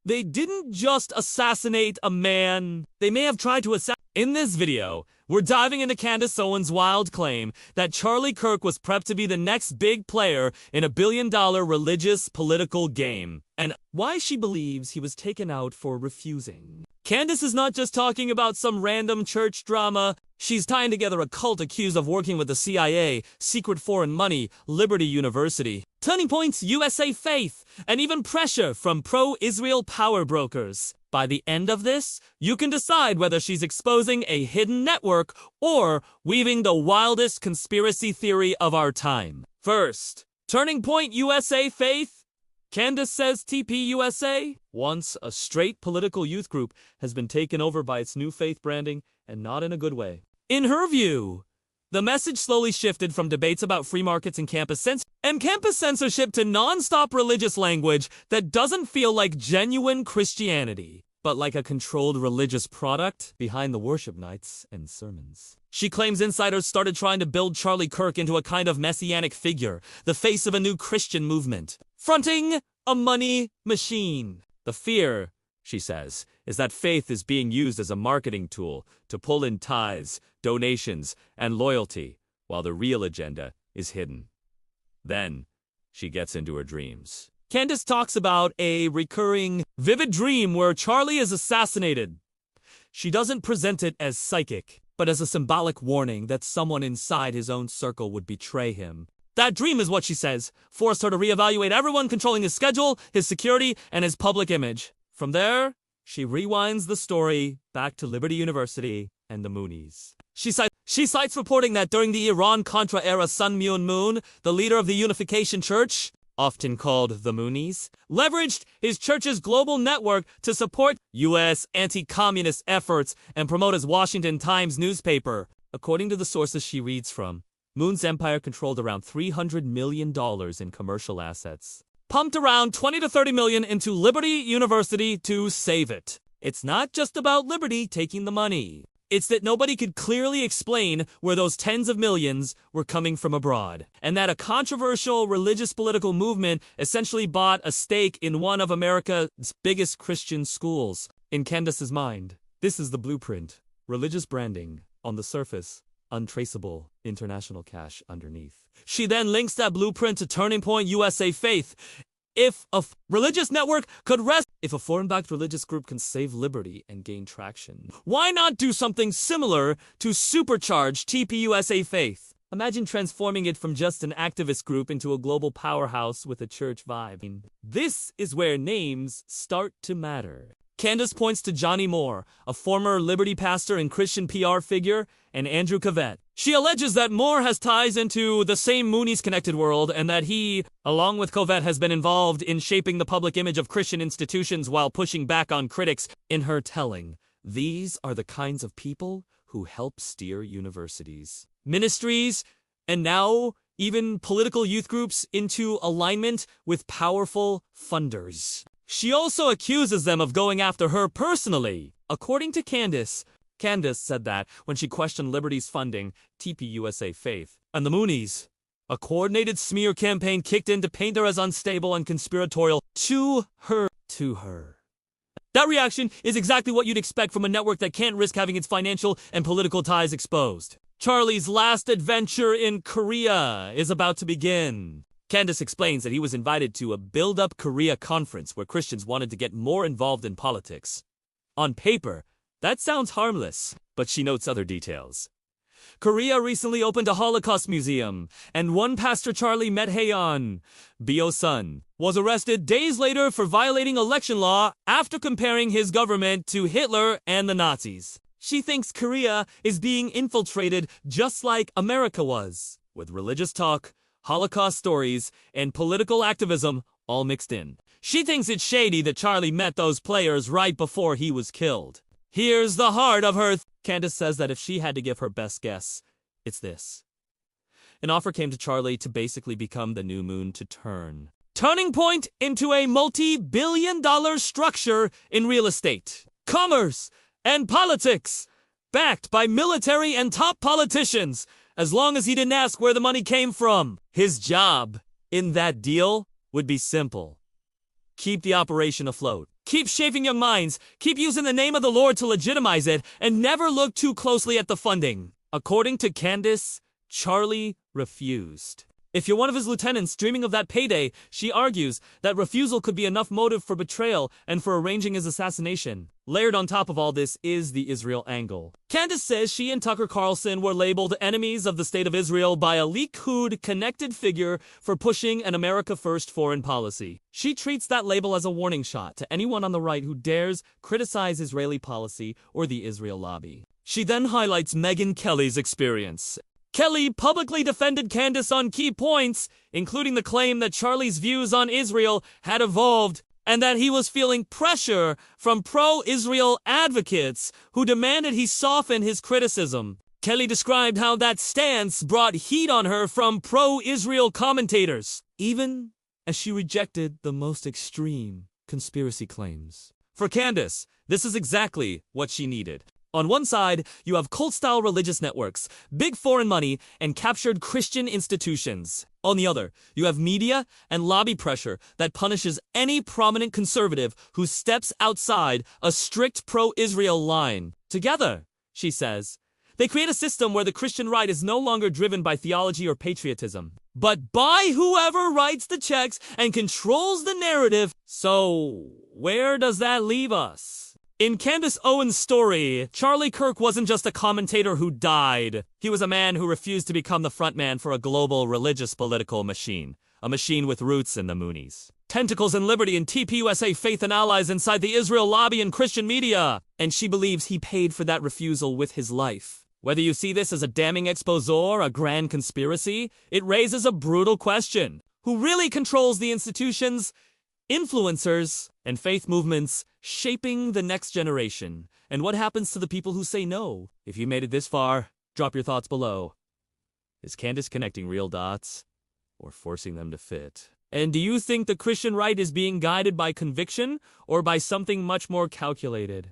They didn't just assassinate a man. They may have tried to assassinate. In this video, we're diving into Candace Owens' wild claim that Charlie Kirk was prepped to be the next big player in a billion-dollar religious political game, and why she believes he was taken out for refusing. Candace is not just talking about some random church drama. She's tying together a cult accused of working with the CIA, secret foreign money, Liberty University, Turning Point's USA Faith, and even pressure from pro-Israel power brokers. By the end of this, you can decide whether she's exposing a hidden network or weaving the wildest conspiracy theory of our time. First, Turning Point USA Faith. Candace says TPUSA, once a straight political youth group, has been taken over by its new faith branding, and not in a good way. In her view, the message slowly shifted from debates about free markets and campus censorship to non-stop religious language that doesn't feel like genuine Christianity, but like a controlled religious product behind the worship nights and sermons. She claims insiders started trying to build Charlie Kirk into a kind of messianic figure, the face of a new Christian movement, fronting a money machine. The fear, she says, is that faith is being used as a marketing tool to pull in tithes, donations, and loyalty, while the real agenda is hidden. Then, she gets into her dreams. Candace talks about a recurring, vivid dream where Charlie is assassinated. She doesn't present it as psychic, but as a symbolic warning that someone inside his own circle would betray him. That dream is what she says forced her to reevaluate everyone controlling his schedule, his security, and his public image. From there, she rewinds the story back to Liberty University and the Moonies. She cites reporting that during the Iran-Contra era, Sun Myung Moon, the leader of the Unification Church, often called the Moonies, leveraged his church's global network to support U.S. anti-communist efforts and promote his Washington Times newspaper. According to the sources she reads from, Moon's empire controlled around $300 million in commercial assets, pumped around $20 to $30 million into Liberty University to save it. It's not just about Liberty taking the money. It's that nobody could clearly explain where those tens of millions were coming from abroad, and that a controversial religious political movement essentially bought a stake in one of America's biggest Christian schools. In Candace's mind, this is the blueprint. Religious branding on the surface, untraceable international cash underneath. She then links that blueprint to Turning Point USA Faith. If a religious network could rest, if a foreign-backed religious group can save liberty and gain traction, why not do something similar to supercharge TPUSA Faith? Imagine transforming it from just an activist group into a global powerhouse with a church vibe. This is where names start to matter. Candace points to Johnny Moore, a former Liberty pastor and Christian PR figure, and Andrew Kovette. She alleges that Moore has ties into the same Moonies-connected world and that he, along with Kovette, has been involved in shaping the public image of Christian institutions while pushing back on critics. In her telling, these are the kinds of people who help steer universities, ministries, and now even political youth groups into alignment with powerful funders. She also accuses them of going after her personally. According to Candace said that when she questioned Liberty's funding, TPUSA Faith, and the Moonies, a coordinated smear campaign kicked in to paint her as unstable and conspiratorial to her. That reaction is exactly what you'd expect from a network that can't risk having its financial and political ties exposed. Charlie's last adventure in Korea is about to begin. Candace explains that he was invited to a Build-Up Korea conference where Christians wanted to get more involved in politics. On paper, that sounds harmless, but she notes other details. Korea recently opened a Holocaust museum, and one pastor, Charlie Medhayon, Bio-sun, was arrested days later for violating election law after comparing his government to Hitler and the Nazis. She thinks Korea is being infiltrated just like America was, with religious talk, Holocaust stories, and political activism all mixed in. She thinks it's shady that Charlie met those players right before he was killed. Here's the heart of her. Candace says that if she had to give her best guess, it's this. An offer came to Charlie to basically become the new Moon to Turning Point into a multi-billion-dollar structure in real estate, commerce, and politics, backed by military and top politicians, as long as he didn't ask where the money came from. His job in that deal would be simple: keep the operation afloat. Keep shaping young minds, keep using the name of the Lord to legitimize it, and never look too closely at the funding. According to Candace, Charlie refused. If you're one of his lieutenants dreaming of that payday, she argues that refusal could be enough motive for betrayal and for arranging his assassination. Layered on top of all this is the Israel angle. Candace says she and Tucker Carlson were labeled enemies of the state of Israel by a Likud connected figure for pushing an America First foreign policy. She treats that label as a warning shot to anyone on the right who dares criticize Israeli policy or the Israel lobby. She then highlights Megyn Kelly's experience. Kelly publicly defended Candace on key points, including the claim that Charlie's views on Israel had evolved and that he was feeling pressure from pro-Israel advocates who demanded he soften his criticism. Kelly described how that stance brought heat on her from pro-Israel commentators, even as she rejected the most extreme conspiracy claims. For Candace, this is exactly what she needed. On one side, you have cult-style religious networks, big foreign money, and captured Christian institutions. On the other, you have media and lobby pressure that punishes any prominent conservative who steps outside a strict pro-Israel line. Together, she says, they create a system where the Christian right is no longer driven by theology or patriotism, but by whoever writes the checks and controls the narrative. So, where does that leave us? In Candace Owens' story, Charlie Kirk wasn't just a commentator who died. He was a man who refused to become the frontman for a global religious political machine. A machine with roots in the Moonies. Tentacles and liberty in TPUSA Faith and allies inside the Israel lobby and Christian media. And she believes he paid for that refusal with his life. Whether you see this as a damning expose or a grand conspiracy, it raises a brutal question. Who really controls the institutions, influencers, and faith movements shaping the next generation? And what happens to the people who say no? If you made it this far, drop your thoughts below. Is Candace connecting real dots or forcing them to fit? And do you think the Christian right is being guided by conviction or by something much more calculated?